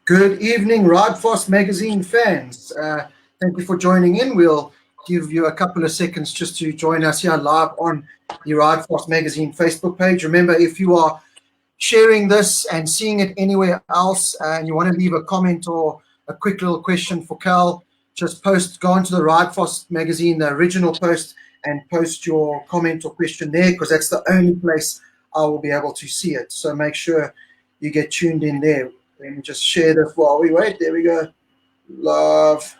Good evening, Ride Fast Magazine fans. Thank you for joining in. We'll give you a couple of seconds just to join us here live on the Ride Fast Magazine Facebook page. Remember, if you are sharing this and seeing it anywhere else and you want to leave a comment or a quick little question for Cal, just go onto the Ride Fast Magazine, the original post, and post your comment or question there, because that's the only place I will be able to see it. So make sure you get tuned in there. Let me just share this while we wait. There we go. Love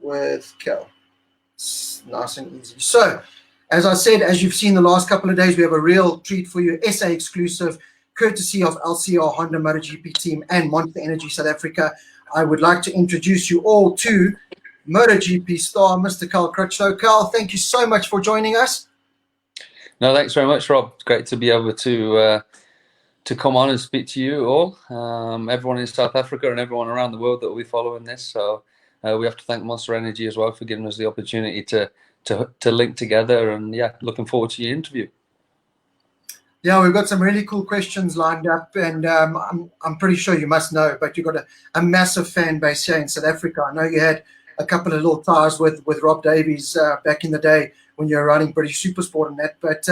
with Cal. It's nice and easy. So, as I said, as you've seen the last couple of days, we have a real treat for you. SA exclusive, courtesy of LCR Honda MotoGP team and Monster Energy South Africa. I would like to introduce you all to MotoGP star, Mr. Cal Crutchlow. Cal, thank you so much for joining us. No, thanks very much, Rob. It's great to be able to come on and speak to you all, everyone in South Africa and everyone around the world that will be following this. So we have to thank Monster Energy as well for giving us the opportunity to link together. And yeah, looking forward to your interview. Yeah, we've got some really cool questions lined up, and I'm pretty sure you must know, but you've got a massive fan base here in South Africa. I know you had a couple of little ties with Rob Davies back in the day when you were running British Supersport and that. But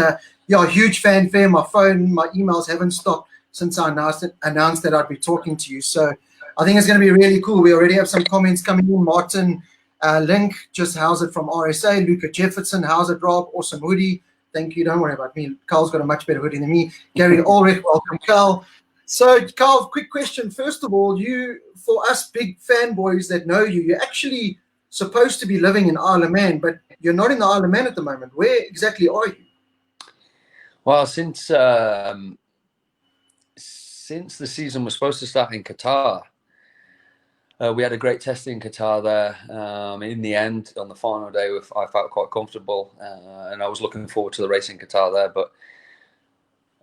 yeah, huge fanfare. My phone, my emails haven't stopped since I announced that I'd be talking to you. So I think it's going to be really cool. We already have some comments coming in. Martin Link, just how's it from RSA. Luca Jefferson, how's it, Rob? Awesome hoodie. Thank you. Don't worry about me. Carl's got a much better hoodie than me. Gary Ulrich, welcome, Carl. So, Carl, quick question. First of all, for us big fanboys that know you, you're actually supposed to be living in Isle of Man, but you're not in the Isle of Man at the moment. Where exactly are you? Well, since the season was supposed to start in Qatar, we had a great test in Qatar there. In the end, on the final day, I felt quite comfortable, and I was looking forward to the race in Qatar there. But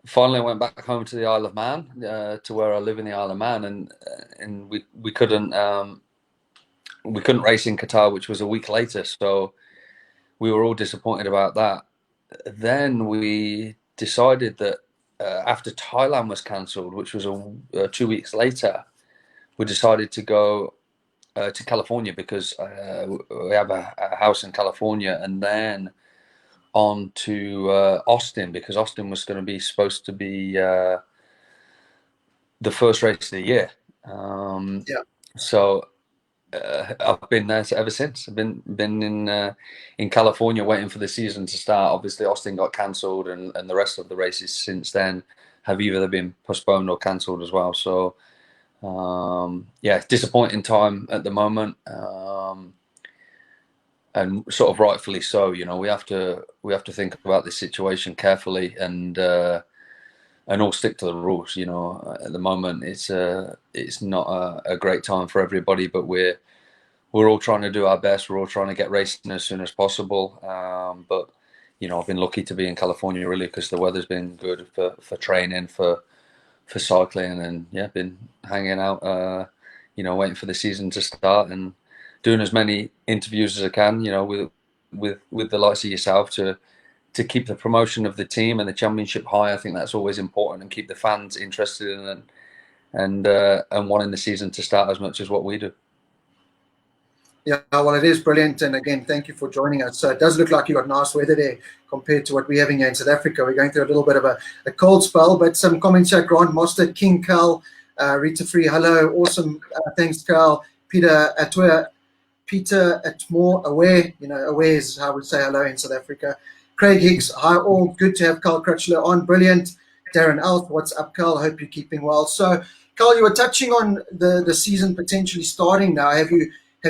finally, I went back home to the Isle of Man, to where I live in the Isle of Man, and we couldn't race in Qatar, which was a week later. So we were all disappointed about that. Then we decided that after Thailand was cancelled, which was 2 weeks later, we decided to go to California, because we have a house in California, and then on to Austin, because Austin was going to be supposed to be the first race of the year. Yeah. So I've been there ever since. I've been in California waiting for the season to start. Obviously, Austin got cancelled, and the rest of the races since then have either been postponed or cancelled as well. So yeah, disappointing time at the moment, and sort of rightfully so. You know, we have to think about this situation carefully, and all stick to the rules. You know, at the moment it's not a great time for everybody, but we're all trying to do our best. We're all trying to get racing as soon as possible. But you know, I've been lucky to be in California, really, because the weather's been good for training, for cycling, and yeah, been hanging out, you know, waiting for the season to start and doing as many interviews as I can, you know, with the likes of yourself to keep the promotion of the team and the championship high. I think that's always important, and keep the fans interested in it, and wanting the season to start as much as what we do. Yeah, well, it is brilliant. And again, thank you for joining us. So it does look like you got nice weather there compared to what we're having here in South Africa. We're going through a little bit of a cold spell, but some comments here. Grant Mostert, King Carl, Rita Free, hello. Awesome. Thanks, Carl. Peter Atmore, aware. You know, aware is how we say hello in South Africa. Craig Hicks, hi all. Good to have Carl Crutchlow on. Brilliant. Darren Alf, what's up, Carl? I hope you're keeping well. So, Carl, you were touching on the season potentially starting now. Have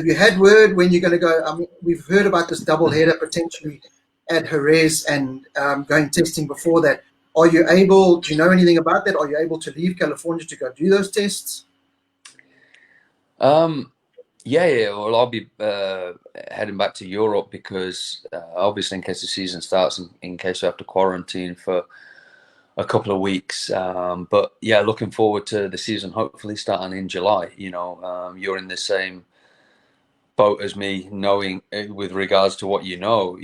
you had word when you're going to go? I mean, we've heard about this double header potentially at Jerez and going testing before that. Are you able? Do you know anything about that? Are you able to leave California to go do those tests? Yeah. Well, I'll be heading back to Europe, because obviously, in case the season starts, in case we have to quarantine for a couple of weeks. But yeah, looking forward to the season hopefully starting in July. You know, you're in the same boat as me, knowing with regards to what you know.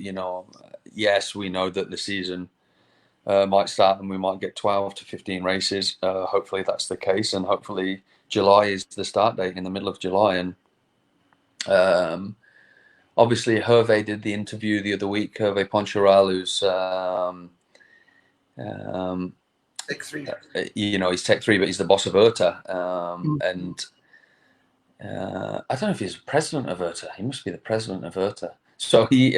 Yes, we know that the season might start, and we might get 12 to 15 races. Hopefully that's the case, and hopefully July is the start date, in the middle of July. And obviously Hervé did the interview the other week, Hervé Poncharal, who's Tech 3. He's Tech 3, but he's the boss of IRTA. And I don't know if he's president of IRTA. He must be the president of IRTA. So he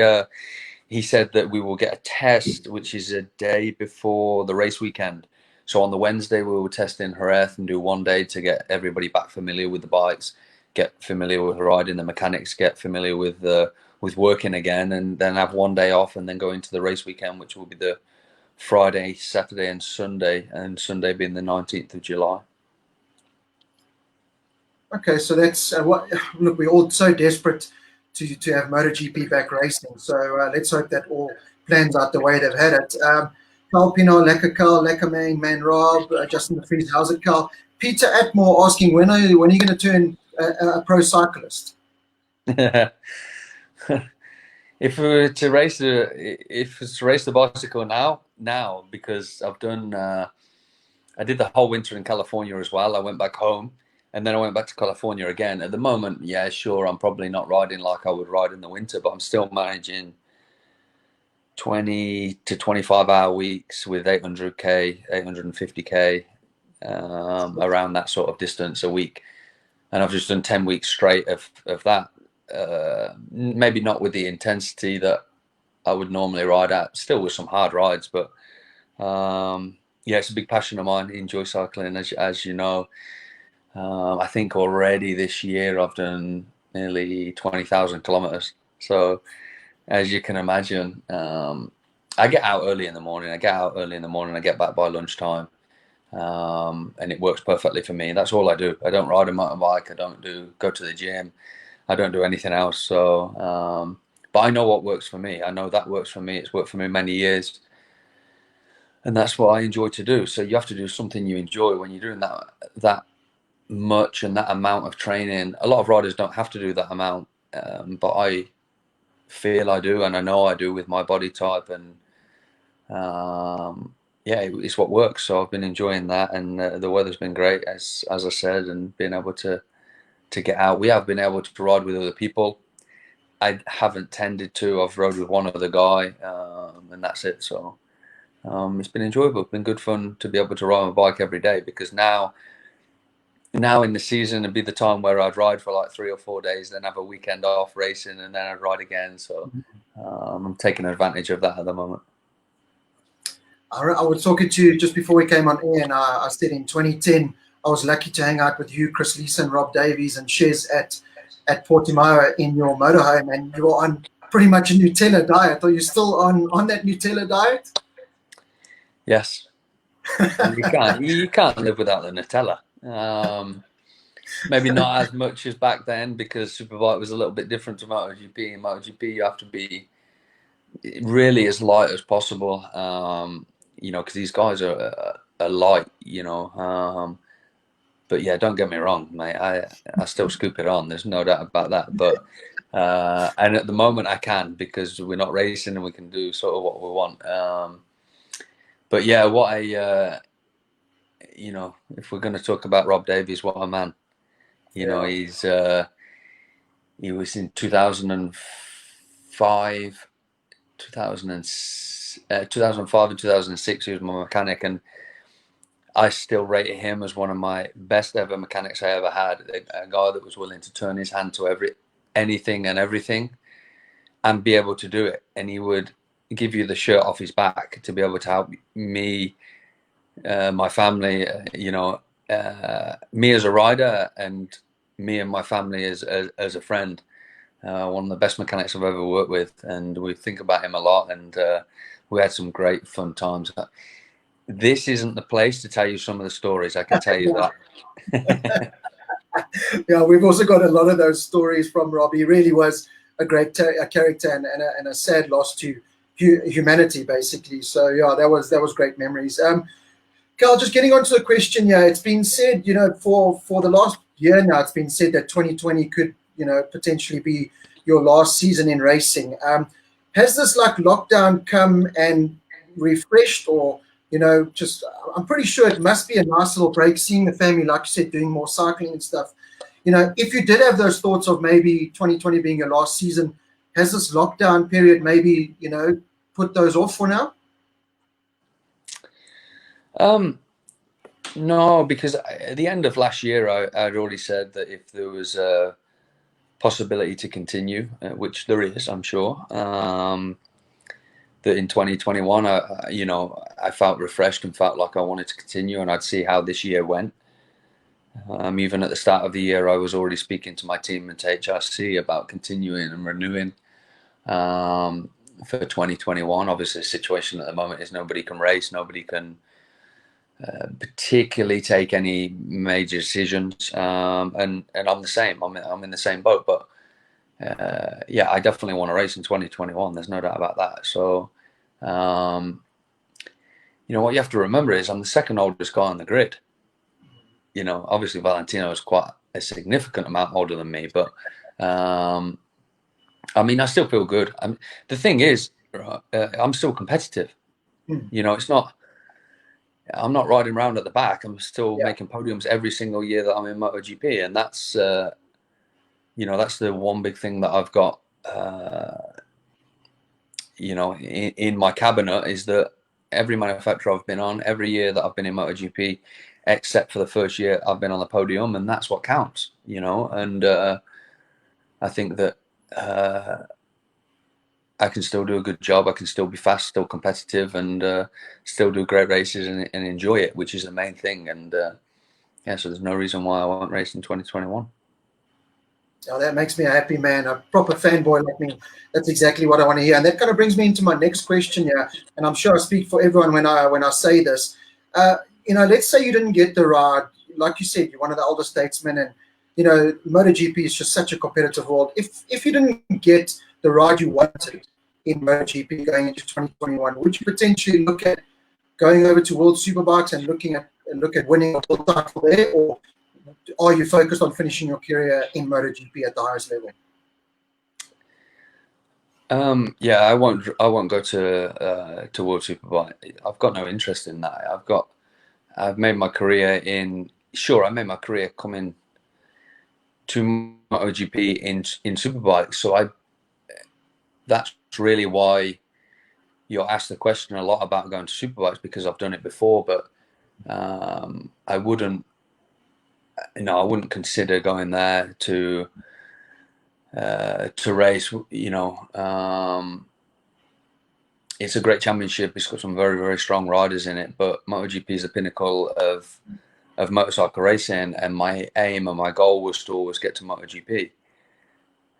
said that we will get a test, which is a day before the race weekend. So on the Wednesday, we will test in Jerez and do 1 day to get everybody back familiar with the bikes, get familiar with riding, the mechanics get familiar with working again, and then have 1 day off, and then go into the race weekend, which will be the Friday, Saturday, and Sunday being the 19th of July. Okay, so that's look, we're all so desperate to have MotoGP back racing. So let's hope that all plans out the way they've had it. Carl Pino, lekker Carl, lekker man Rob, Justin de Vries, how's it, Carl? Peter Atmore asking, when are you going to turn a pro cyclist? If we were to race the bicycle now, because I've done, I did the whole winter in California as well. I went back home, and then I went back to California again. At the moment, yeah, sure, I'm probably not riding like I would ride in the winter, but I'm still managing 20 to 25-hour weeks with 800k, 850k, around that sort of distance a week. And I've just done 10 weeks straight of that. Maybe not with the intensity that I would normally ride at, still with some hard rides, but yeah, it's a big passion of mine. Enjoy cycling, as you know. I think already this year I've done nearly 20,000 kilometers. So as you can imagine, I get out early in the morning. I get back by lunchtime. And it works perfectly for me. That's all I do. I don't ride a motorbike. I don't go to the gym. I don't do anything else. So, but I know what works for me. I know that works for me. It's worked for me many years. And that's what I enjoy to do. So you have to do something you enjoy when you're doing that much and that amount of training. A lot of riders don't have to do that amount, but I feel I do, and I know I do with my body type, and yeah, it's what works. So I've been enjoying that, and the weather's been great, as I said, and being able to get out. We have been able to ride with other people. I haven't tended to. I've rode with one other guy, and that's it. So it's been enjoyable. It's been good fun to be able to ride my bike every day, because now in the season it'd be the time where I'd ride for like 3 or 4 days, then have a weekend off racing, and then I'd ride again. So I'm taking advantage of that at the moment. I was talking to you just before we came on air, and I said in 2010 I was lucky to hang out with you, Chris Leeson, Rob Davies, and Shez at Portimao in your motorhome, and you were on pretty much a Nutella diet. Are you still on that Nutella diet? Yes. You can't live without the Nutella. Maybe not as much as back then, because Superbike was a little bit different to MotoGP. In MotoGP, you have to be really as light as possible, because these guys are light, but yeah, don't get me wrong, mate. I still scoop it on. There's no doubt about that. But and at the moment I can, because we're not racing and we can do sort of what we want. But yeah, what if we're going to talk about Rob Davies, what a man. He was in 2005, 2005 and 2006. He was my mechanic, and I still rate him as one of my best ever mechanics I ever had. A guy that was willing to turn his hand to anything and everything and be able to do it. And he would give you the shirt off his back to be able to help me, my family, me as a rider, and me and my family as a friend. One of the best mechanics I've ever worked with, and we think about him a lot, and we had some great fun times. This isn't the place to tell you some of the stories, I can tell you that. Yeah, we've also got a lot of those stories from Rob. He really was a great character and a sad loss to humanity, basically. So yeah, that was great memories. Carl, just getting onto the question here, it's been said, for the last year now, it's been said that 2020 could, potentially be your last season in racing. Has this lockdown come and refreshed, or just I'm pretty sure it must be a nice little break, seeing the family, like you said, doing more cycling and stuff. If you did have those thoughts of maybe 2020 being your last season, has this lockdown period maybe put those off for now? No, because at the end of last year, I'd already said that if there was a possibility to continue, which there is, I'm sure, that in 2021, I felt refreshed and felt like I wanted to continue, and I'd see how this year went. Even at the start of the year, I was already speaking to my team and to HRC about continuing and renewing for 2021. Obviously, the situation at the moment is nobody can race, nobody can particularly take any major decisions, and I'm the same. I'm in the same boat, but yeah, I definitely want to race in 2021. There's no doubt about that. So, what you have to remember is I'm the second oldest guy on the grid. Obviously Valentino is quite a significant amount older than me, but I still feel good. The thing is, I'm still competitive. It's not. I'm not riding around at the back. I'm still making podiums every single year that I'm in MotoGP, and that's that's the one big thing that I've got. In my cabinet is that every manufacturer I've been on, every year that I've been in MotoGP, except for the first year, I've been on the podium, and that's what counts. And I think that I can still do a good job. I can still be fast, still competitive, and still do great races and enjoy it, which is the main thing. And so there's no reason why I won't race in 2021. Oh, that makes me a happy man, a proper fanboy like me. That's exactly what I want to hear. And that kind of brings me into my next question here. And I'm sure I speak for everyone when I say this. Let's say you didn't get the ride. Like you said, you're one of the older statesmen, and MotoGP is just such a competitive world. If you didn't get the ride you wanted in MotoGP going into 2021, would you potentially look at going over to World Superbikes and look at winning a world title there, or are you focused on finishing your career in MotoGP at the highest level? I won't go to World Superbike. I've got no interest in that. I've made my career I made my career coming to MotoGP in Superbike. So that's really why you're asked the question a lot about going to Superbikes, because I've done it before, but I wouldn't consider going there to race. It's a great championship. It's got some very, very strong riders in it, but MotoGP is the pinnacle of motorcycle racing, and my aim and my goal was to always get to MotoGP.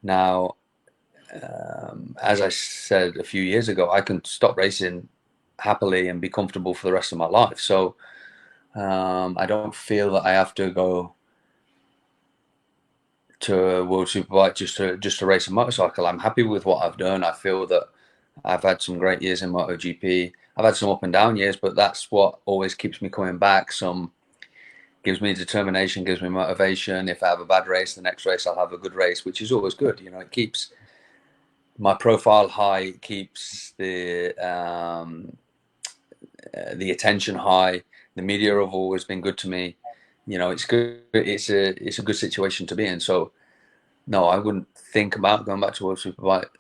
Now, as I said a few years ago, I can stop racing happily and be comfortable for the rest of my life. So I don't feel that I have to go to a World Superbike just to race a motorcycle. I'm happy with what I've done. I feel that I've had some great years in MotoGP. I've had some up and down years, but that's what always keeps me coming back. Gives me determination, gives me motivation. If I have a bad race, the next race I'll have a good race, which is always good. It keeps my profile high, it keeps the attention high. The media have always been good to me. It's good. It's a good situation to be in. So, no, I wouldn't think about going back to World Superbike,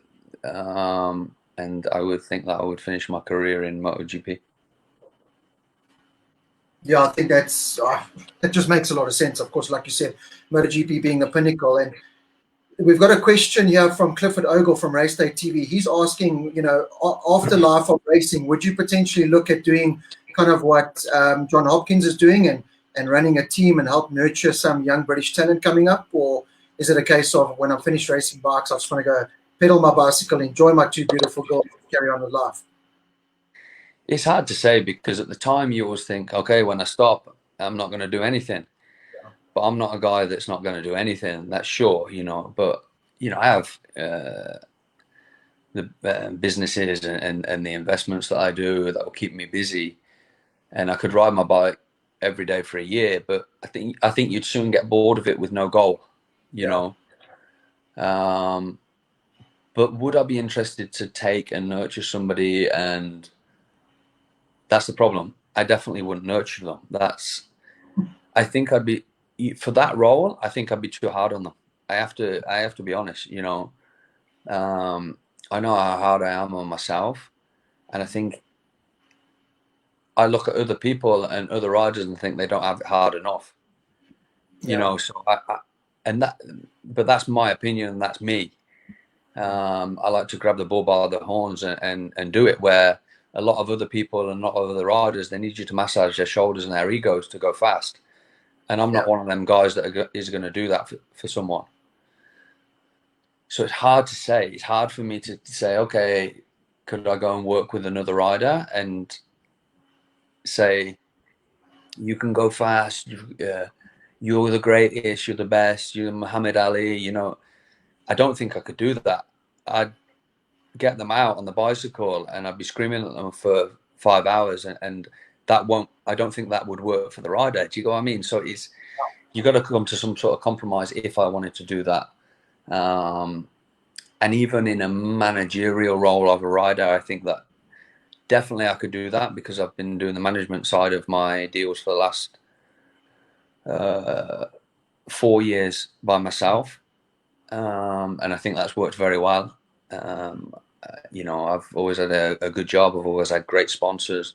and I would think that I would finish my career in MotoGP. Yeah, I think that just makes a lot of sense. Of course, like you said, MotoGP being the pinnacle. And we've got a question here from Clifford Ogle from Race Day TV. He's asking, after life of racing, would you potentially look at doing kind of what John Hopkins is doing and running a team and help nurture some young British talent coming up? Or is it a case of, when I'm finished racing bikes, I just want to go pedal my bicycle, enjoy my two beautiful girls, carry on with life? It's hard to say, because at the time you always think, okay, when I stop, I'm not going to do anything. Yeah. But I'm not a guy that's not going to do anything. That's sure, But I have the businesses and the investments that I do that will keep me busy, and I could ride my bike every day for a year. But I think you'd soon get bored of it with no goal, know. But would I be interested to take and nurture somebody and That's the problem. I definitely wouldn't nurture them. I think I'd be, for that role, I think I'd be too hard on them. I have to be honest, you know. I know how hard I am on myself, and I think I look at other people and other riders and think they don't have it hard enough, you know. So but that's my opinion, and that's me. I like to grab the bull by the horns and do it, where a lot of other people and a lot of other riders, they need you to massage their shoulders and their egos to go fast. And I'm not one of them guys that is going to do that for someone. So it's hard to say. It's hard for me to say, okay, could I go and work with another rider and say, you can go fast, you're the greatest, you're the best, you're Muhammad Ali, you know. I don't think I could do that. I'd get them out on the bicycle and I'd be screaming at them for 5 hours, and that won't, I don't think that would work for the rider. Do you know what I mean? So you got to come to some sort of compromise if I wanted to do that. And even in a managerial role of a rider, I think that definitely I could do that, because I've been doing the management side of my deals for the last 4 years by myself. And I think that's worked very well. You know, I've always had a good job. I've always had great sponsors,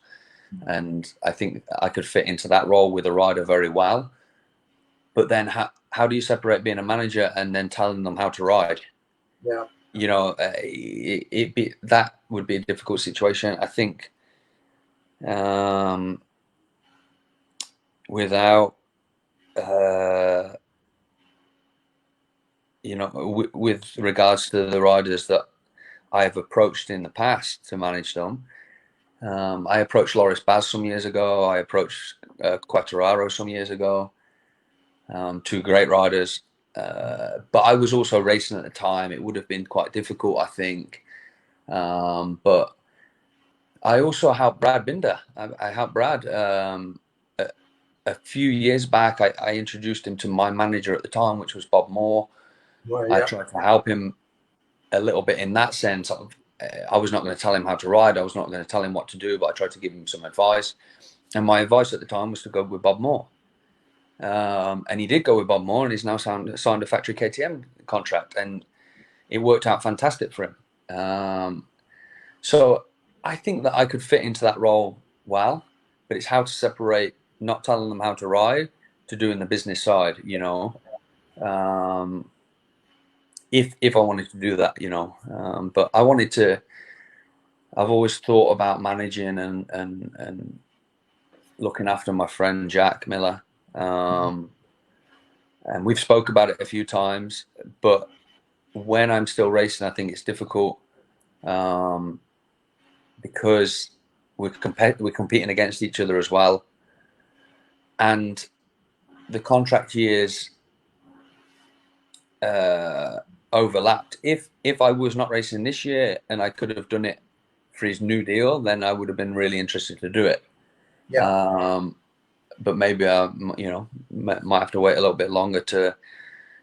and I think I could fit into that role with a rider very well. But then how do you separate being a manager and then telling them how to ride? Yeah. You know, that would be a difficult situation. I think without you know, with regards to the riders that I have approached in the past to manage them, I approached Loris Baz some years ago. I approached Quattararo some years ago. Two great riders. But I was also racing at the time. It would have been quite difficult, I think. But I also helped Brad Binder. I helped Brad. A few years back, I introduced him to my manager at the time, which was Bob Moore. I tried to help him a little bit in that sense. I was not going to tell him how to ride. I was not going to tell him what to do, but I tried to give him some advice. And my advice at the time was to go with Bob Moore. And he did go with Bob Moore, and he's now signed a factory KTM contract, and it worked out fantastic for him. So I think that I could fit into that role well, but it's how to separate not telling them how to ride to doing the business side, you know. If I wanted to do that, you know. But I've always thought about managing and looking after my friend Jack Miller. And we've spoke about it a few times, but when I'm still racing, I think it's difficult because we're competing against each other as well, and the contract years overlapped. If I was not racing this year and I could have done it for his new deal, then I would have been really interested to do it. But maybe I, you know, might have to wait a little bit longer to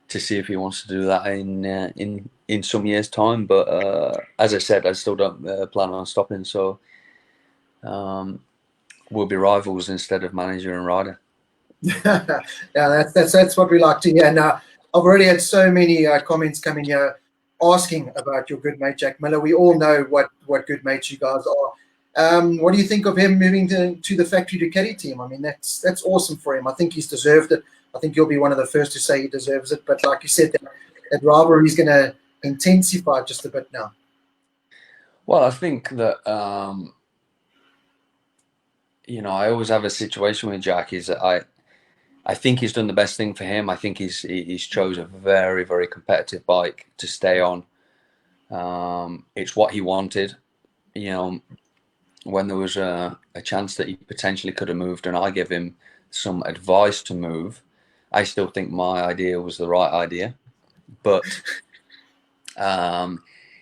see if he wants to do that in some years' time. But as I said, I still don't plan on stopping. So we'll be rivals instead of manager and rider. Yeah, that's what we like to hear. Now, I've already had so many comments coming here asking about your good mate Jack Miller. We all know what good mates you guys are. What do you think of him moving to the factory Ducati team? I mean, that's awesome for him. I think he's deserved it. I think you'll be one of the first to say he deserves it. But like you said, that rivalry is going to intensify just a bit now. Well, I think that you know, I always have a situation with Jack is that I think he's done the best thing for him. I think he's chose a very, very competitive bike to stay on. It's what he wanted. You know, when there was a chance that he potentially could have moved and I gave him some advice to move, I still think my idea was the right idea. But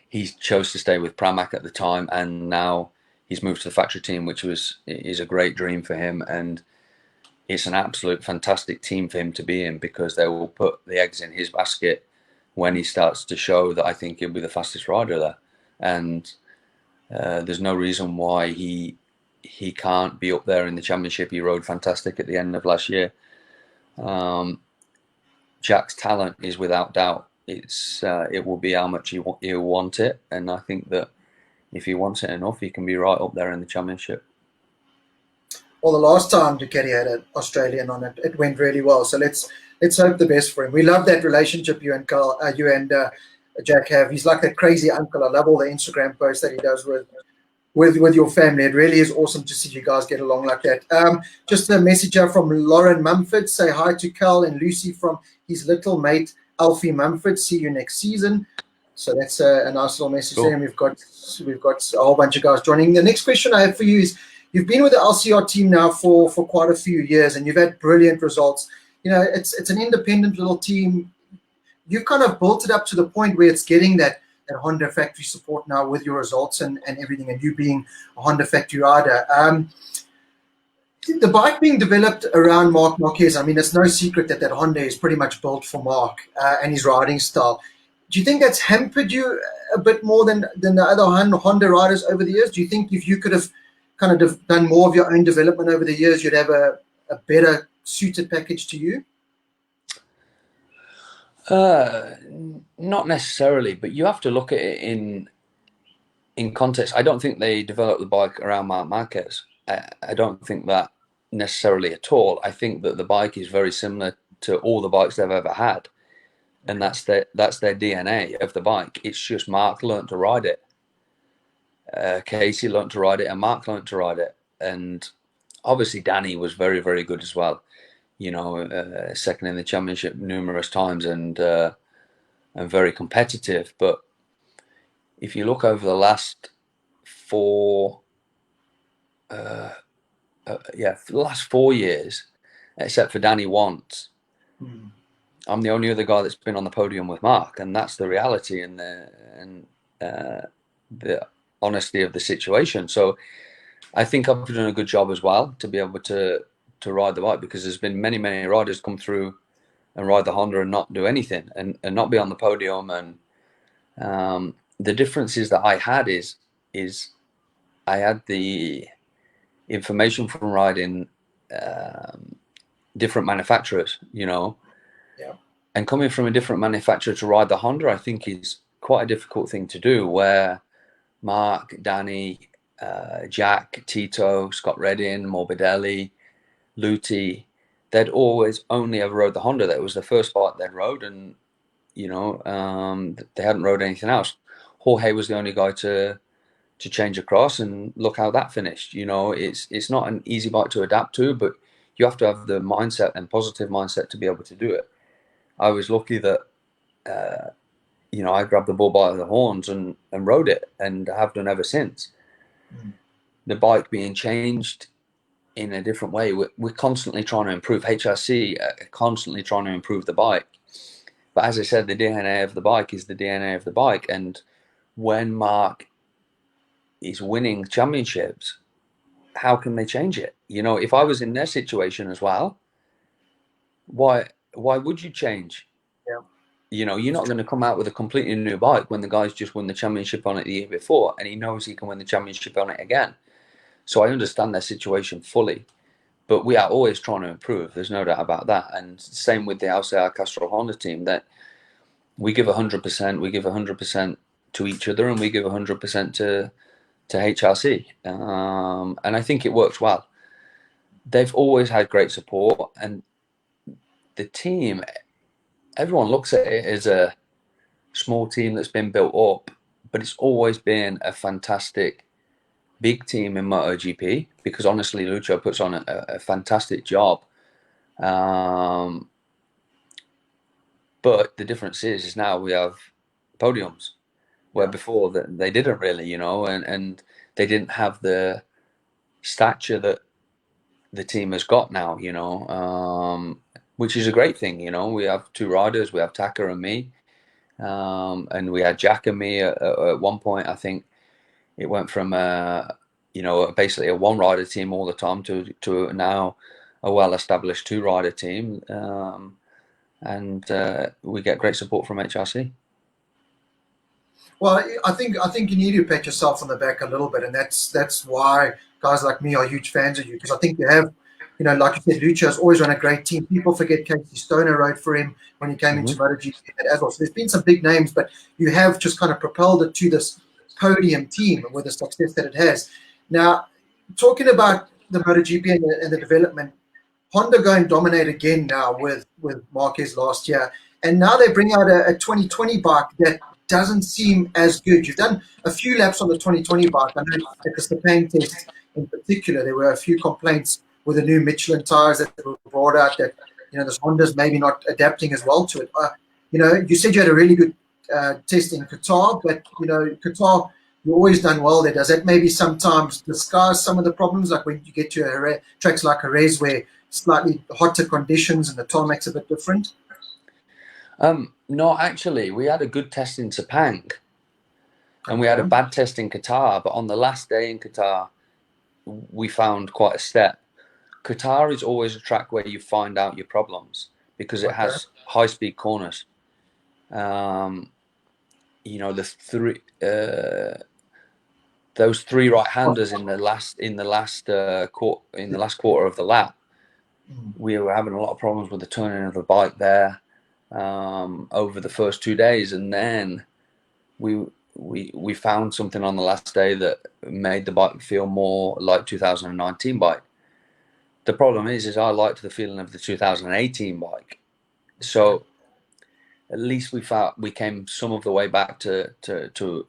he chose to stay with Pramac at the time, and now he's moved to the factory team, which is a great dream for him. And it's an absolute fantastic team for him to be in, because they will put the eggs in his basket when he starts to show that I think he'll be the fastest rider there. And there's no reason why he he can't be up there in the championship. He rode fantastic at the end of last year. Jack's talent is without doubt. It will be how much he'll want it, and I think that if he wants it enough, he can be right up there in the championship. Well, the last time Ducati had an Australian on it, it went really well. So let's hope the best for him. We love that relationship you and Carl, you and Jack have. He's like that crazy uncle. I love all the Instagram posts that he does with your family. It really is awesome to see you guys get along like that. Just a message here from Lauren Mumford. Say hi to Carl and Lucy from his little mate Alfie Mumford. See you next season. So that's a nice little message there. And we've got a whole bunch of guys joining. The next question I have for you is, you've been with the LCR team now for quite a few years, and you've had brilliant results. You know, it's an independent little team. You've kind of built it up to the point where it's getting that Honda factory support now with your results and everything, and you being a Honda factory rider. The bike being developed around Marc Marquez, I mean, it's no secret that Honda is pretty much built for Marc and his riding style. Do you think that's hampered you a bit more than the other Honda riders over the years? Do you think if you could have kind of done more of your own development over the years, you'd have a better suited package to you? Not necessarily, but you have to look at it in context. I don't think they developed the bike around Marc Marquez. I don't think that necessarily at all. I think that the bike is very similar to all the bikes they've ever had, and that's their DNA of the bike. It's just Marc learned to ride it. Casey learned to ride it, and Marc learned to ride it, and obviously Danny was very, very good as well. You know, second in the championship numerous times, and very competitive. But if you look over the last four years, except for Danny once, I'm the only other guy that's been on the podium with Marc, and that's the reality and the honesty of the situation. So I think I've done a good job as well to be able to ride the bike, because there's been many riders come through and ride the Honda and not do anything and not be on the podium. And the differences that I had is I had the information from riding different manufacturers, you know. Yeah. And coming from a different manufacturer to ride the Honda, I think is quite a difficult thing to do, where Marc, Danny, Jack, Tito, Scott Redding, Morbidelli, Luti, they'd always only ever rode the Honda. That was the first bike they'd rode, and you know, they hadn't rode anything else. Jorge was the only guy to change across, and look how that finished. You know, it's not an easy bike to adapt to, but you have to have the mindset and positive mindset to be able to do it. I was lucky that you know, I grabbed the bull by the horns and rode it, and have done ever since. The bike being changed in a different way, we're constantly trying to improve. HRC constantly trying to improve the bike, but as I said, the DNA of the bike is the DNA of the bike. And when Marc is winning championships, how can they change it? You know, if I was in their situation as well, why would you change? Yeah. You know, you're not going to come out with a completely new bike when the guy's just won the championship on it the year before, and he knows he can win the championship on it again. So I understand their situation fully, but we are always trying to improve. There's no doubt about that. And same with the LCR Castrol Honda team, that we give 100%. We give 100% to each other, and we give 100% to HRC. And I think it works well. They've always had great support, and the team, everyone looks at it as a small team that's been built up, but it's always been a fantastic big team in MotoGP, because honestly, Lucho puts on a fantastic job. But the difference is now we have podiums, where before they didn't really, you know, and they didn't have the stature that the team has got now, you know, which is a great thing. You know, we have two riders, we have Taka and me, and we had Jack and me at one point. I think it went from you know, basically a one rider team all the time to now a well established two rider team, and we get great support from HRC. Well, I think you need to pat yourself on the back a little bit, and that's why guys like me are huge fans of you, because I think you have, like you said, Lucha has always run a great team. People forget Casey Stoner rode for him when he came into Hmm. MotoGP as well. So there's been some big names, but you have just kind of propelled it to this podium team with the success that it has. Now, talking about the MotoGP and the development, Honda go and dominate again now with Marquez last year, and now they bring out a 2020 bike that doesn't seem as good. You've done a few laps on the 2020 bike. I know at the Sepang test in particular, there were a few complaints with the new Michelin tires that were brought out that this Honda's maybe not adapting as well to it. You said you had a really good test in Qatar, but Qatar, you've always done well there. Does that maybe sometimes disguise some of the problems, like when you get to tracks like Jerez where slightly hotter conditions and the tarmac's a bit different? No, actually, we had a good test in Sepang, and we had a Okay. bad test in Qatar. But on the last day in Qatar, we found quite a step. Qatar is always a track where you find out your problems because it Okay. has high-speed corners. The three those three right-handers in the last quarter of the lap, Mm. we were having a lot of problems with the turning of the bike there over the first 2 days, and then we found something on the last day that made the bike feel more like 2019 bike. The problem is I liked the feeling of the 2018 bike, so at least we came some of the way back to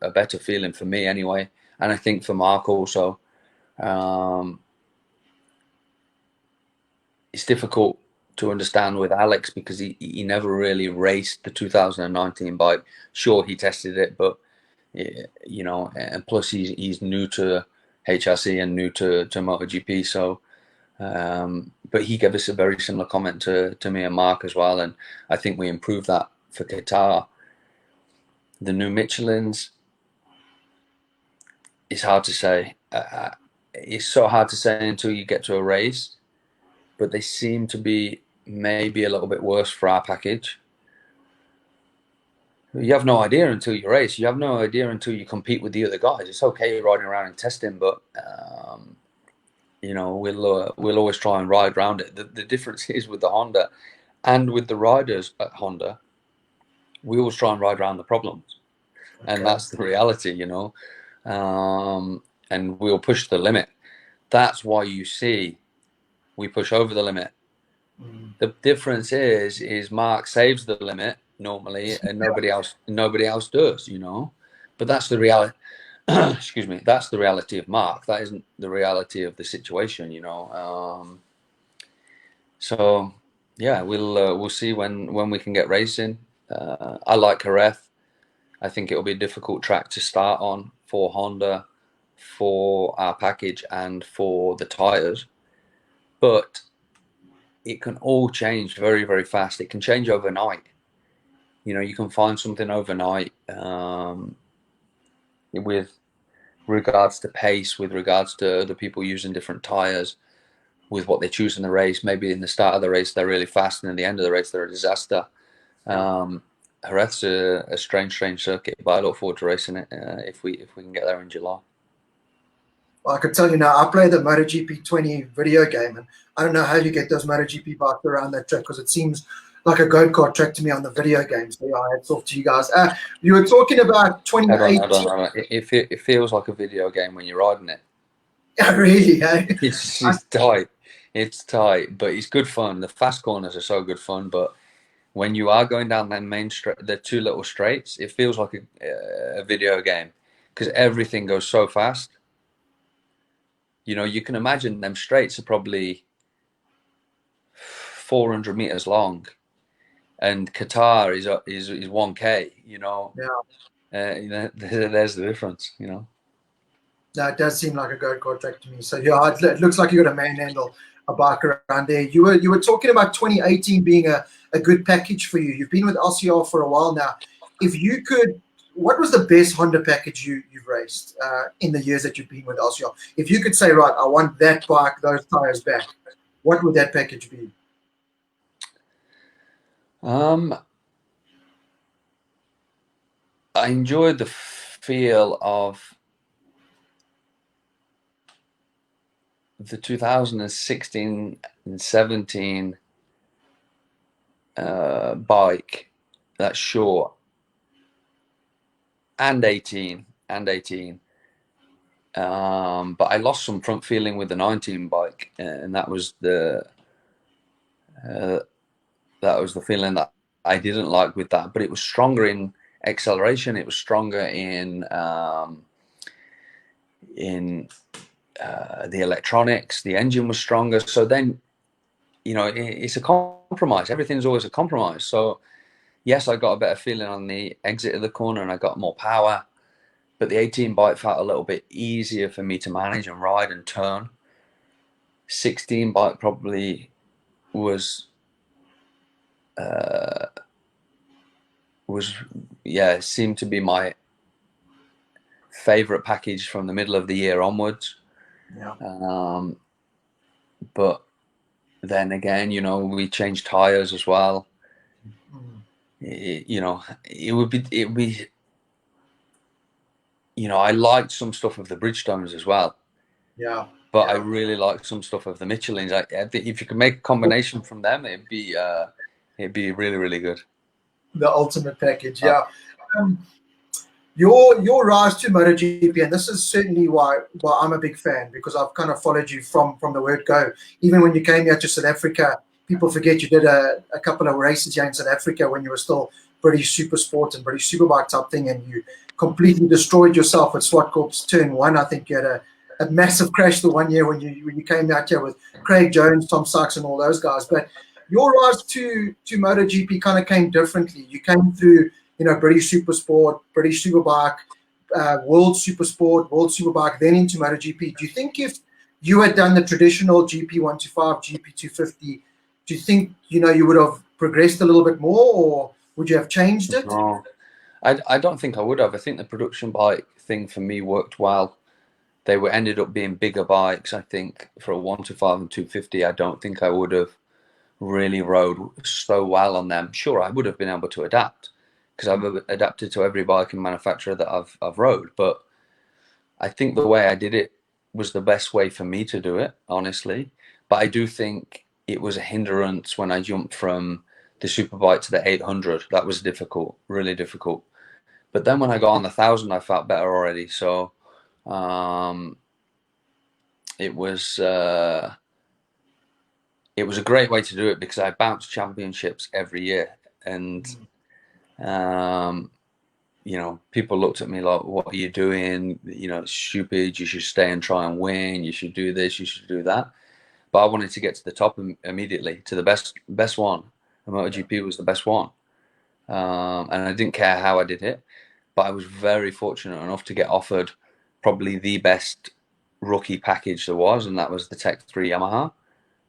a better feeling for me anyway, and I think for Mark also. It's difficult to understand with Alex because he never really raced the 2019 bike. Sure, he tested it, but and plus he's new to HRC and new to MotoGP, so but he gave us a very similar comment to me and Mark as well, and I think we improved that for Qatar. The new Michelins, it's hard to say. It's so hard to say until you get to a race, but they seem to be maybe a little bit worse for our package. You have no idea until you race. You have no idea until you compete with the other guys. It's okay riding around and testing, but we'll always try and ride around it. The difference is with the Honda and with the riders at Honda, we always try and ride around the problems, and Okay. that's the reality, and we'll push the limit. That's why you see we push over the limit. Mm. The difference is Mark saves the limit normally, and nobody else does, But that's the reality. Excuse me. That's the reality of Mark. That isn't the reality of the situation, So yeah, we'll see when we can get racing. I like Jerez. I think it'll be a difficult track to start on for Honda, for our package, and for the tires, but it can all change very, very fast. It can change overnight. You can find something overnight with regards to pace, with regards to the people using different tires, with what they choose in the race. Maybe in the start of the race they're really fast, and in the end of the race they're a disaster. Jerez's a strange circuit, but I look forward to racing it if we can get there in July. Well, I can tell you now, I play the MotoGP 20 video game, and I don't know how you get those MotoGP bikes around that track, because it seems like a go-kart track to me on the video game. So yeah, hats off to you guys. You were talking about 2018. Hold on. It feels like a video game when you're riding it. Yeah, really, eh? It's tight. It's tight, but it's good fun. The fast corners are so good fun, but when you are going down that main straight, the two little straights, it feels like a video game because everything goes so fast. You can imagine them straights are probably 400 meters long, and Qatar is 1K. Yeah. There's the difference. No, it does seem like a go-kart track to me. So yeah, it looks like you got a manhandle a bike around there. You were talking about 2018 being a good package for you. You've been with LCR for a while now. If you could, what was the best Honda package you've raced in the years that you've been with LCR? If you could say, right, I want that bike, those tires back, what would that package be? I enjoyed the feel of the 2016 and 17 bike, that's short, and 18. But I lost some front feeling with the 19 bike, and that was the feeling that I didn't like with that. But it was stronger in acceleration. It was stronger in the electronics. The engine was stronger. So then, it's a compromise. Everything's always a compromise. So yes, I got a better feeling on the exit of the corner, and I got more power. But the 18 bike felt a little bit easier for me to manage and ride and turn. 16 bike probably seemed to be my favorite package from the middle of the year onwards. Yeah. But then again, we changed tires as well. It would be I liked some stuff of the Bridgestones as well. Yeah. But I really liked some stuff of the Michelins. I think if you could make a combination from them, it'd be really, really good. The ultimate package, yeah. Your rise to MotoGP, and this is certainly why I'm a big fan, because I've kind of followed you from the word go. Even when you came here to South Africa, people forget you did a couple of races here in South Africa when you were still British Super Sport and British Superbike type thing, and you completely destroyed yourself at Swartkorp's turn one. I think you had a massive crash the one year when you came out here with Craig Jones, Tom Sykes, and all those guys. But your rise to MotoGP kind of came differently. You came through, British Super Sport, British Superbike, World Super Sport, World Superbike, then into MotoGP. Do you think if you had done the traditional GP 125, GP 250, do you think you would have progressed a little bit more, or would you have changed it? No, I don't think I would have. I think the production bike thing for me worked well. They ended up being bigger bikes. I think for a 125 and 250, I don't think I would have really rode so well on them. Sure, I would have been able to adapt, because I've adapted to every bike and manufacturer that I've rode. But I think the way I did it was the best way for me to do it, honestly. But I do think it was a hindrance when I jumped from the Superbike to the 800. That was difficult, really difficult. But then when I got on the 1000, I felt better already. So it was a great way to do it, because I bounced championships every year, and people looked at me like, "What are you doing? It's stupid. You should stay and try and win. You should do this. You should do that." But I wanted to get to the top immediately, to the best one. And MotoGP was the best one, and I didn't care how I did it. But I was very fortunate enough to get offered probably the best rookie package there was, and that was the Tech 3 Yamaha.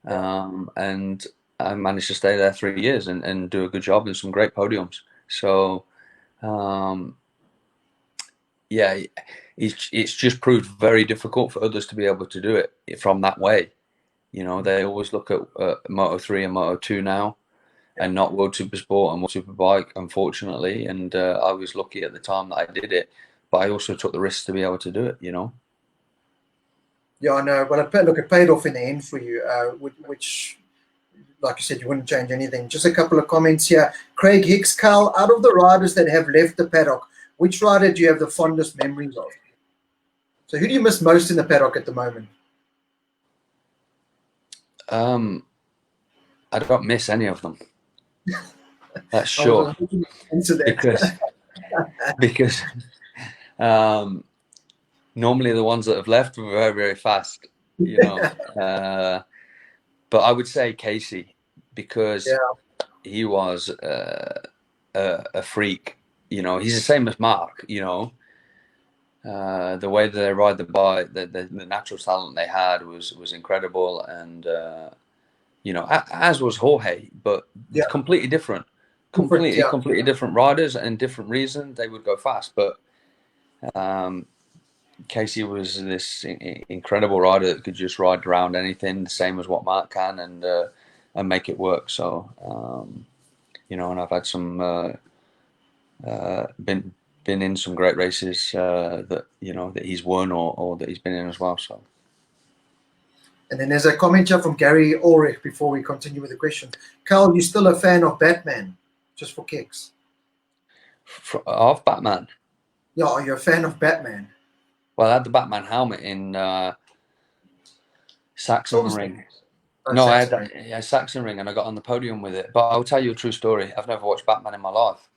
And I managed to stay there 3 years and do a good job and some great podiums. So, it's just proved very difficult for others to be able to do it from that way. They always look at Moto3 and Moto2 now, and not World Super Sport and World Superbike, unfortunately. And I was lucky at the time that I did it, but I also took the risk to be able to do it. Yeah, I know. But it paid off in the end for you, which, like you said, you wouldn't change anything. Just a couple of comments here. Craig Hicks, Carl, out of the riders that have left the paddock, which rider do you have the fondest memories of? So who do you miss most in the paddock at the moment? I don't miss any of them. That's sure. Because normally the ones that have left were very, very fast, but I would say Casey, because he was a freak. He's the same as Mark. The way that they ride the bike, the natural talent they had was incredible, and as was Jorge, but completely different. Completely different riders and different reasons they would go fast. But Casey was this incredible rider that could just ride around anything, the same as what Mark can, and make it work. So and I've had some been in some great races that that he's won or that he's been in as well. So. And then there's a comment here from Gary Ulrich before we continue with the question. Carl, you still a fan of Batman? Just for kicks. Of Batman? Yeah, are you a fan of Batman? Well, I had the Batman helmet in Sachsenring. No, I had that, Sachsenring, and I got on the podium with it. But I'll tell you a true story. I've never watched Batman in my life.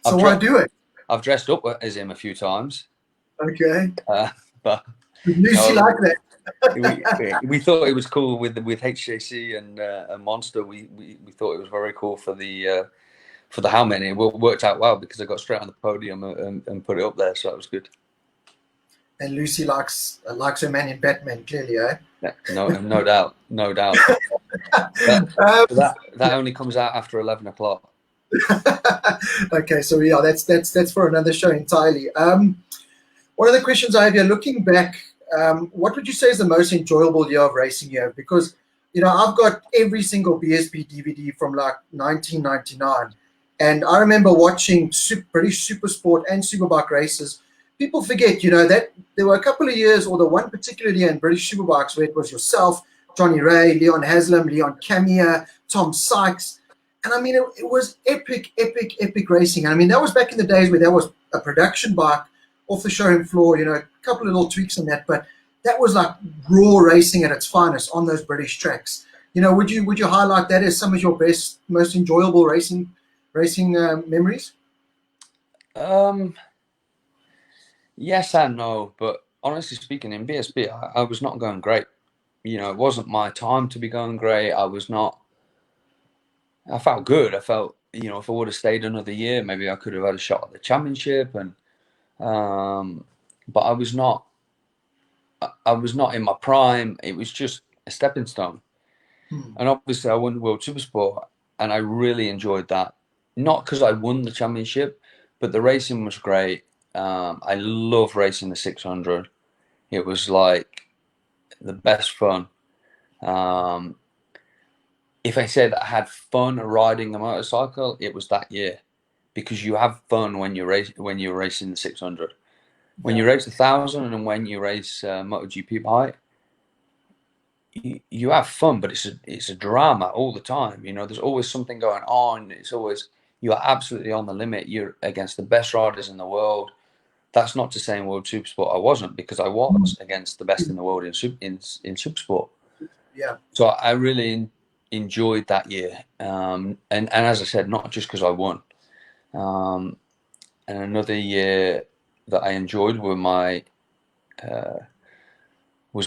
So why do it? I've dressed up as him a few times. Okay. But Lucy like that. we thought it was cool with HJC and Monster. We thought it was very cool for the helmet, and it worked out well because I got straight on the podium and put it up there, so that was good. And Lucy likes her man in Batman, clearly, eh? Yeah, no doubt. That only comes out after 11 o'clock. Okay, so yeah, that's for another show entirely. One of the questions I have here, looking back, what would you say is the most enjoyable year of racing you have? Because I've got every single BSB DVD from like 1999, and I remember watching British Supersport and Superbike races. People forget, that there were a couple of years, or the one particular year in British Superbikes where it was yourself, Johnny Ray, Leon Haslam, Leon Camier, Tom Sykes. And I mean, it was epic racing. And I mean, that was back in the days where there was a production bike off the showroom floor, a couple of little tweaks on that. But that was like raw racing at its finest on those British tracks. Would you highlight that as some of your best, most enjoyable racing memories? Yes and no, but honestly speaking, in BSB, I was not going great. It wasn't my time to be going great. I felt good. I felt, if I would have stayed another year, maybe I could have had a shot at the championship. And but I was not in my prime. It was just a stepping stone. And obviously, I won World Supersport, and I really enjoyed that. Not because I won the championship, but the racing was great. I love racing the 600. It was like the best fun. If I said I had fun riding a motorcycle, it was that year, because you have fun when you're racing the 600. When you race 1,000 and when you race MotoGP bike, you have fun, but it's a drama all the time. There's always something going on. It's always, you are absolutely on the limit. You're against the best riders in the world. That's not to say in World Supersport I wasn't, because I was against the best in the world in Supersport. Yeah. So I really enjoyed that year, and as I said, not just because I won. And another year that I enjoyed was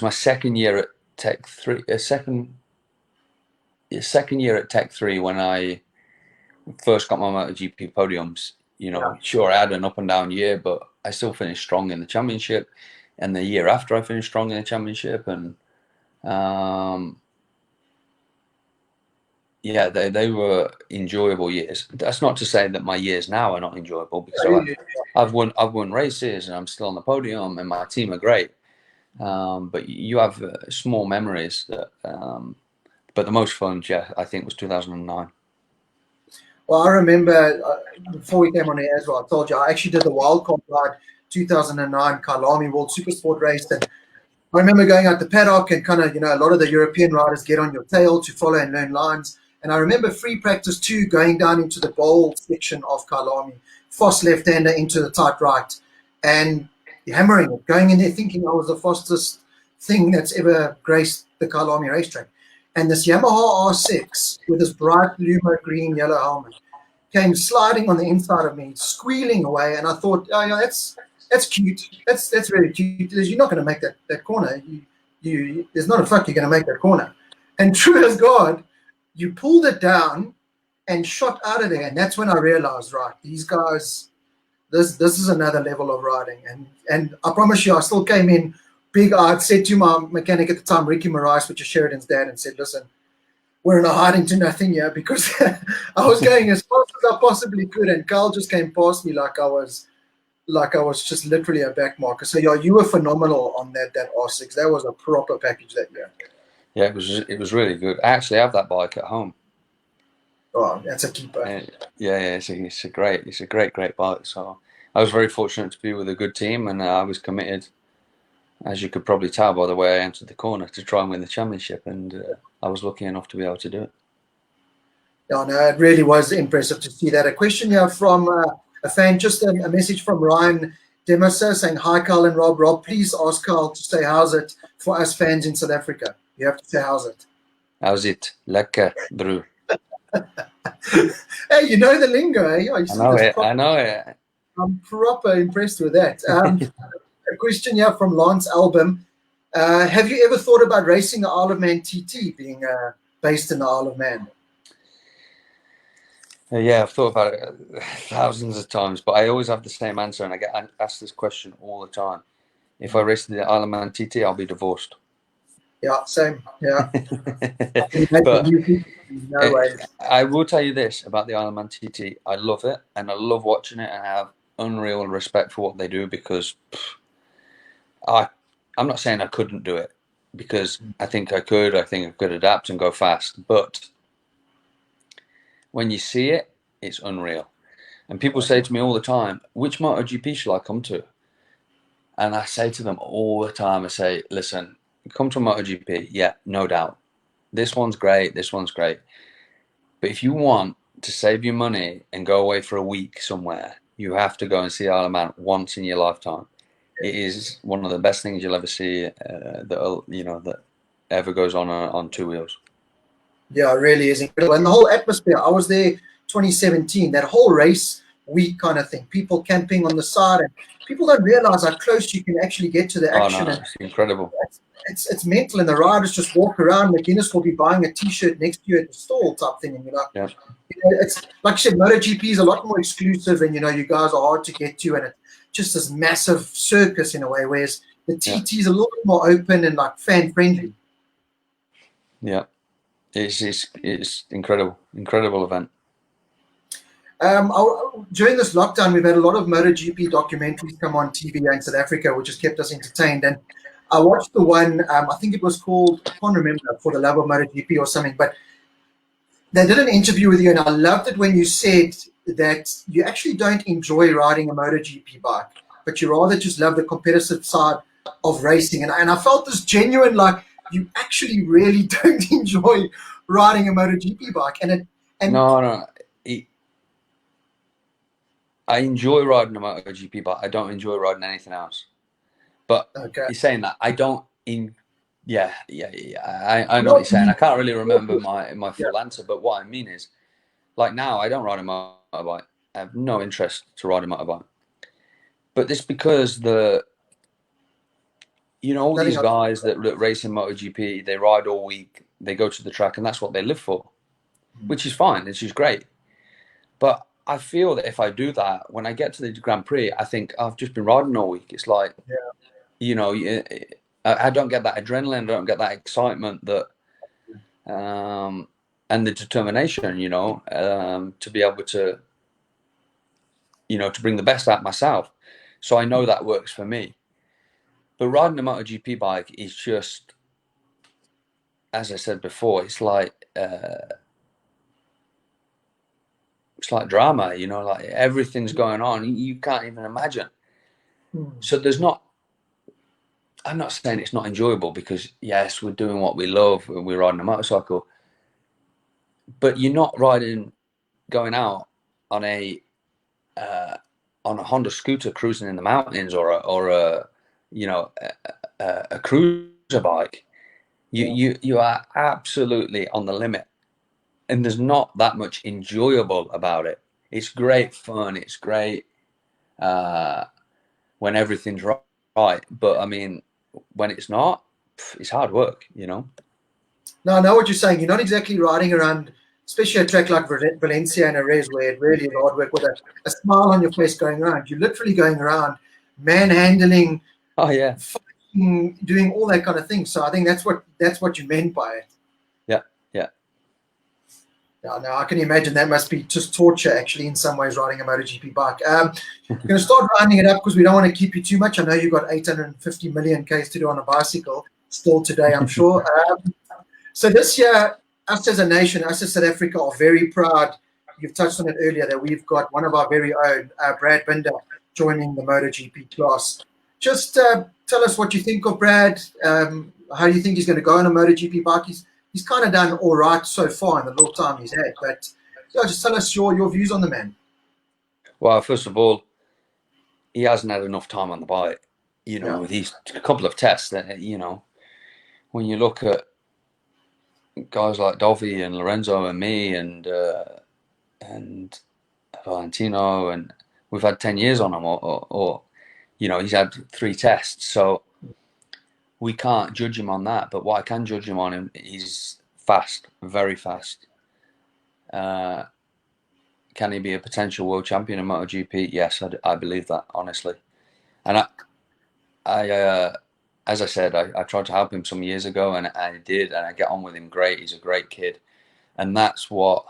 my second year at Tech 3. Second year at Tech 3, when I first got my MotoGP podiums. Sure, I had an up and down year, but I still finished strong in the championship. And the year after, I finished strong in the championship. And yeah, they were enjoyable years. That's not to say that my years now are not enjoyable, because I've won races and I'm still on the podium and my team are great. But you have small memories that. But the most fun, I think, was 2009. Well, I remember before we came on here as well, I told you I actually did the wildcard ride 2009 Kyalami World Supersport race. And I remember going out the paddock and kind of, a lot of the European riders get on your tail to follow and learn lines. And I remember free practice 2 going down into the bowl section of Kyalami, fast left-hander into the tight right, and hammering it, going in there thinking I was the fastest thing that's ever graced the Kyalami racetrack. And this Yamaha R6 with this bright Lumo green yellow helmet came sliding on the inside of me, squealing away. And I thought, oh yeah, that's cute. That's really cute. You're not going to make that corner. There's not a fuck you're going to make that corner. And true as God, you pulled it down and shot out of there. And that's when I realized, right, these guys, this is another level of riding. And I promise you, I still came in big-eyed, said to my mechanic at the time, Ricky Morais, which is Sheridan's dad, and said, listen, we're in a hiding to nothing here, because I was going as fast as I possibly could, and Carl just came past me like I was just literally a back marker. So yeah, you were phenomenal on that R6. That was a proper package that year. Yeah, it was really good. I actually have that bike at home. Oh, that's a keeper. yeah, it's a great bike. So I was very fortunate to be with a good team, and I was committed, as you could probably tell by the way I entered the corner, to try and win the championship, and I was lucky enough to be able to do it. Yeah, no, it really was impressive to see that. A question here from a fan, just a message from Ryan Demosa saying, "Hi, Carl and Rob. Rob, please ask Carl to say how's it for us fans in South Africa." You have to say how's it. How's it? Lekker, bro. Hey, you know the lingo, eh? I know it. I know it. I'm proper impressed with that. A question here from Lance Album. Have you ever thought about racing the Isle of Man TT, being based in the Isle of Man? Yeah, I've thought about it thousands of times, but I always have the same answer, and I get asked this question all the time. If I race the Isle of Man TT, I'll be divorced. Yeah, same. Yeah. But no way. I will tell you this about the Isle of Man TT. I love it, and I love watching it, and I have unreal respect for what they do, because I'm not saying I couldn't do it, because I think I could. I think I could adapt and go fast. But when you see it, it's unreal. And people say to me all the time, which MotoGP shall I come to? And I say to them all the time, I say, listen, come to MotoGP. Yeah, no doubt. This one's great. This one's great. But if you want to save your money and go away for a week somewhere, you have to go and see Isle of Man once in your lifetime. It is one of the best things you'll ever see that ever goes on two wheels. Yeah, it really is incredible. And the whole atmosphere, I was there 2017, that whole race week kind of thing, people camping on the side, and people don't realize how close you can actually get to the action. Oh, no, it's incredible. It's mental, and the riders just walk around. McGuinness will be buying a T-shirt next to you at the stall type thing, and you're like, yeah. It's like I said, MotoGP is a lot more exclusive, and you guys are hard to get to, and it's just this massive circus in a way, whereas the TT is a little bit more open and like fan friendly. Yeah. It's incredible event. During this lockdown, we've had a lot of MotoGP documentaries come on TV in South Africa, which has kept us entertained. And I watched the one, I think it was called, I can't remember, For the Love of MotoGP or something, but they did an interview with you, and I loved it when you said that you actually don't enjoy riding a MotoGP bike, but you rather just love the competitive side of racing. And I felt this genuine, like, you actually really don't enjoy riding a MotoGP bike. No. I enjoy riding a MotoGP bike. I don't enjoy riding anything else. But you're saying that. I don't Yeah. I know what you're saying. I can't really remember my full answer, but what I mean is, like, now I don't ride a motorbike. I have no interest to ride a motorbike. But it's because all these guys that race in MotoGP, they ride all week, they go to the track, and that's what they live for, which is fine, which is great. But I feel that if I do that, when I get to the Grand Prix, I think I've just been riding all week. It's like, I don't get that adrenaline, I don't get that excitement that, and the determination, to be able to, to bring the best out of myself. So I know that works for me. But riding a MotoGP bike is just, as I said before, it's like drama, like everything's going on. You can't even imagine. So I'm not saying it's not enjoyable, because yes, we're doing what we love and we're riding a motorcycle, but you're not going out on a Honda scooter cruising in the mountains, or a cruiser bike. You are absolutely on the limit, and there's not that much enjoyable about it. It's great fun. It's great when everything's right. But I mean, when it's not, it's hard work, No, I know what you're saying. You're not exactly riding around, especially a track like Valencia and Jerez, where it really is hard work with a smile on your face going around. You're literally going around manhandling, fighting, doing all that kind of thing. So I think that's what you meant by it. Yeah, no, I can imagine that must be just torture, actually, in some ways, riding a MotoGP bike. I'm going to start rounding it up because we don't want to keep you too much. I know you've got 850 million Ks to do on a bicycle still today, I'm sure. So this year, us as a nation, us as South Africa, are very proud you've touched on it earlier that we've got one of our very own, Brad Binder, joining the MotoGP class. Just tell us what you think of Brad. How do you think he's going to go on a MotoGP bike? He's kind of done all right so far in the little time he's had. But yeah, just tell us your views on the man. Well, first of all, he hasn't had enough time on the bike. With these couple of tests that, when you look at guys like Dovi and Lorenzo and me and Valentino, and we've had 10 years on him, or he's had 3 tests, so we can't judge him on that. But what I can judge him on, he's fast, very fast. Can he be a potential world champion in MotoGP? Yes, I believe that, honestly. And I as I said, I tried to help him some years ago, and I did, and I get on with him great. He's a great kid, and that's what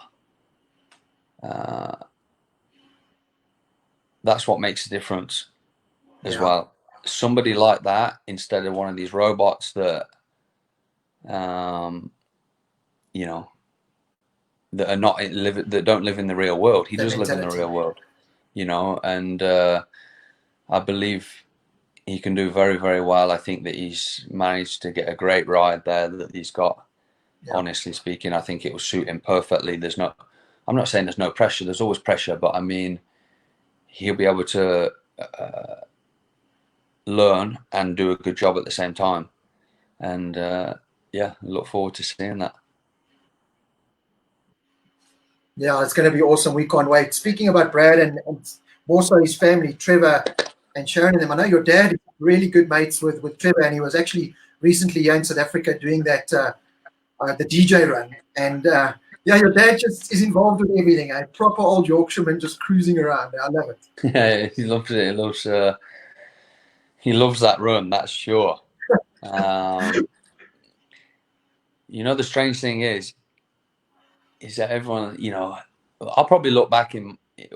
makes a difference as well. Somebody like that, instead of one of these robots that, that are not that don't live in the real world. He does live in the real world, and I believe he can do very, very well. I think that he's managed to get a great ride there that he's got. Honestly speaking, I think it will suit him perfectly. I'm not saying there's no pressure. There's always pressure, but I mean, he'll be able to learn and do a good job at the same time. And look forward to seeing that. Yeah, it's going to be awesome. We can't wait. Speaking about Brad and also his family, Trevor and Sharon and them, I know your dad is really good mates with Trevor, and he was actually recently here in South Africa doing that the DJ run. And your dad just is involved with everything. A proper old Yorkshireman just cruising around. I love it. Yeah, he loves it. He loves that run, that's sure. The strange thing is that everyone, I'll probably look back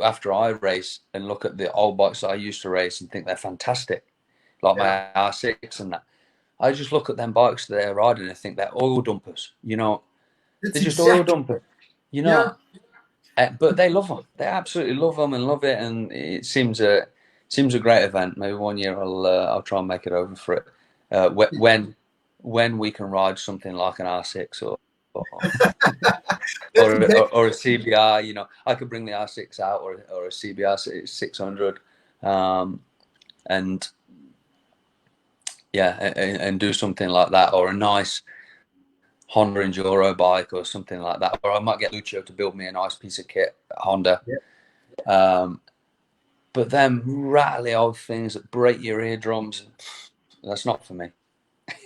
after I race and look at the old bikes that I used to race and think they're fantastic, like my R6 and that. I just look at them bikes that they're riding and think they're oil dumpers, they're just oil dumpers, but they love them. They absolutely love them and love it, and it seems a great event. Maybe one year I'll try and make it over for it when we can ride something like an R6 or a CBR. I could bring the R6 out or a CBR 600, and do something like that, or a nice Honda Enduro bike or something like that, or I might get Lucio to build me a nice piece of kit at Honda. But them rattly old things that break your eardrums, that's not for me.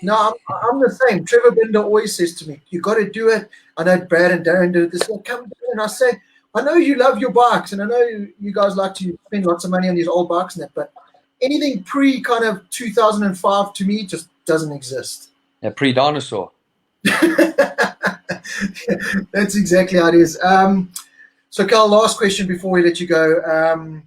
No, I'm the same. Trevor Binder always says to me, "You got to do it." I know Brad and Darren do it. They say, "Come do it." And I say, "I know you love your bikes, and I know you guys like to spend lots of money on these old bikes and that, but anything pre kind of 2005 to me just doesn't exist." Yeah, pre-dinosaur. That's exactly how it is. So, Carl, last question before we let you go.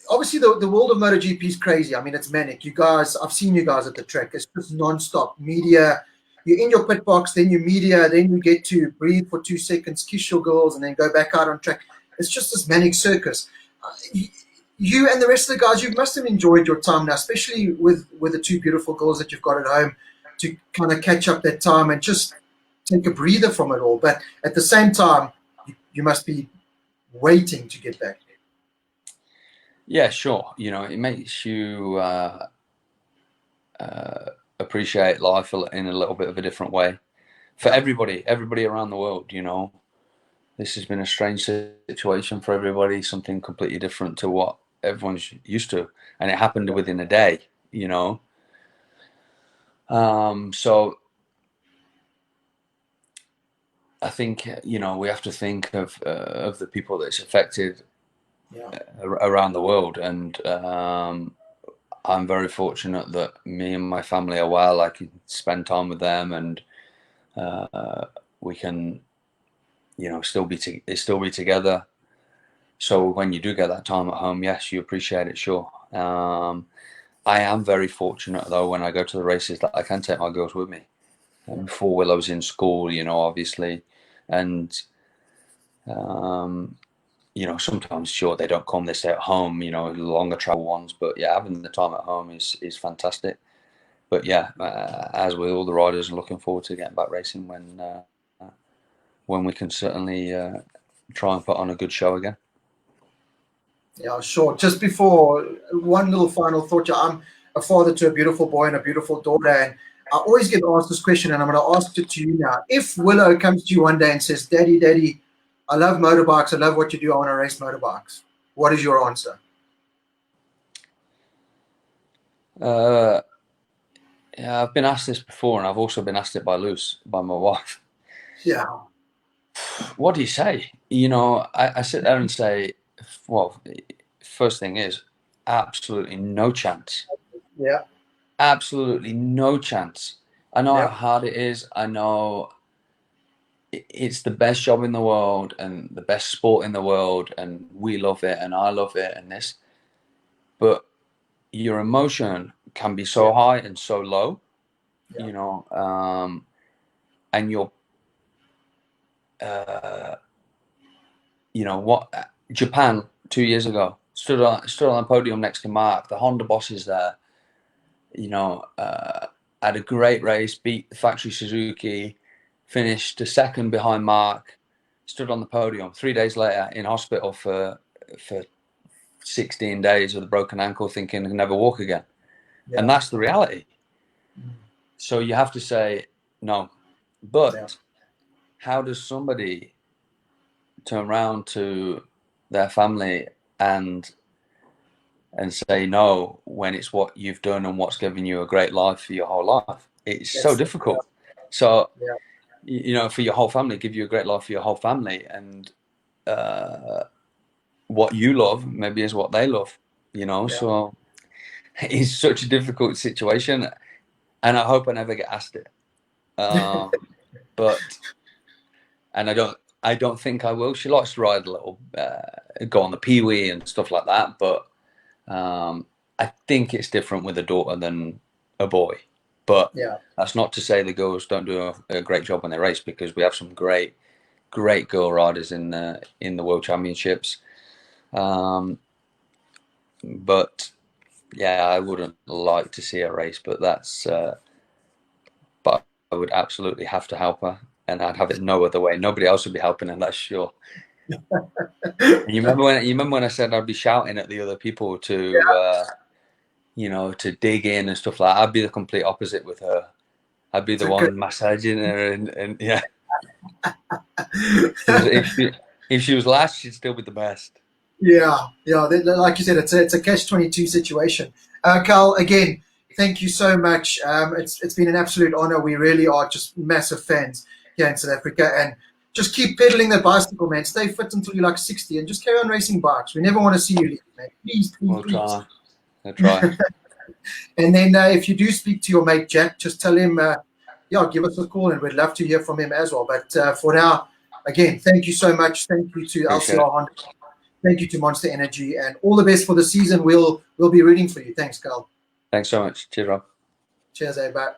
Obviously, the world of MotoGP is crazy. I mean, it's manic. You guys, I've seen you guys at the track. It's just non-stop media. You're in your pit box, then you media, then you get to breathe for 2 seconds, kiss your girls, and then go back out on track. It's just this manic circus. You and the rest of the guys, you must have enjoyed your time now, especially with the 2 beautiful girls that you've got at home, to kind of catch up that time and just take a breather from it all. But at the same time, you must be waiting to get back. Yeah, sure. It makes you appreciate life in a little bit of a different way. For everybody around the world, this has been a strange situation for everybody, something completely different to what everyone's used to. And it happened within a day, So I think, we have to think of the people that's affected around the world, and I'm very fortunate that me and my family are well. I can spend time with them, and we can, still be together. So when you do get that time at home, yes, you appreciate it, sure. I am very fortunate though when I go to the races that I can take my girls with me. And before Willow's in school, obviously, and Sometimes, sure, they don't come, they stay at home, longer travel ones, but yeah, having the time at home is fantastic. But yeah, as with all the riders, looking forward to getting back racing when we can certainly try and put on a good show again. Yeah, sure. Just before, one little final thought. I'm a father to a beautiful boy and a beautiful daughter, and I always get asked this question, and I'm going to ask it to you now. If Willow comes to you one day and says, Daddy, I love motorbikes, I love what you do, I want to race motorbikes, what is your answer? Yeah, I've been asked this before, and I've also been asked it by my wife. Yeah. What do you say? I sit there and say, well, first thing is absolutely no chance. Yeah. Absolutely no chance. I know Yeah. how hard it is. I know it's the best job in the world and the best sport in the world, and we love it and I love it and this. But your emotion can be so high and so low, and you're what Japan 2 years ago stood on the podium next to Mark, the Honda bosses there, had a great race, beat the factory Suzuki, finished a second behind Mark, stood on the podium. 3 days later in hospital for 16 days with a broken ankle, thinking he'll never walk again. Yeah. And that's the reality. So you have to say no. But how does somebody turn around to their family and say no when it's what you've done and what's given you a great life for your whole life? It's so difficult. So, for your whole family, give you a great life for your whole family, and what you love maybe is what they love, so it's such a difficult situation, and I hope I never get asked it. But I don't think I will. She likes to ride a little, go on the Pee-wee and stuff like that, but I think it's different with a daughter than a boy. But that's not to say the girls don't do a great job when they race, because we have some great girl riders in the World Championships. But yeah, I wouldn't like to see her race, but but I would absolutely have to help her, and I'd have it no other way. Nobody else would be helping her, that's sure. You remember when I said I'd be shouting at the other people to to dig in and stuff like that? I'd be the complete opposite with her. I'd be the one massaging her, and yeah. If she was last, she'd still be the best. Yeah. Like you said, it's a catch-22 situation. Carl, again, thank you so much. It's been an absolute honor. We really are just massive fans here in South Africa, and just keep pedaling that bicycle, man. Stay fit until you're like 60, and just carry on racing bikes. We never want to see you leave, man. Please. I'll try. And then if you do speak to your mate Jack, just tell him, give us a call, and we'd love to hear from him as well. But for now, again, thank you so much. Thank you to LCR Honda. Thank you to Monster Energy, and all the best for the season. We'll be rooting for you. Thanks, Carl. Thanks so much. Cheers, Rob. Cheers, bye.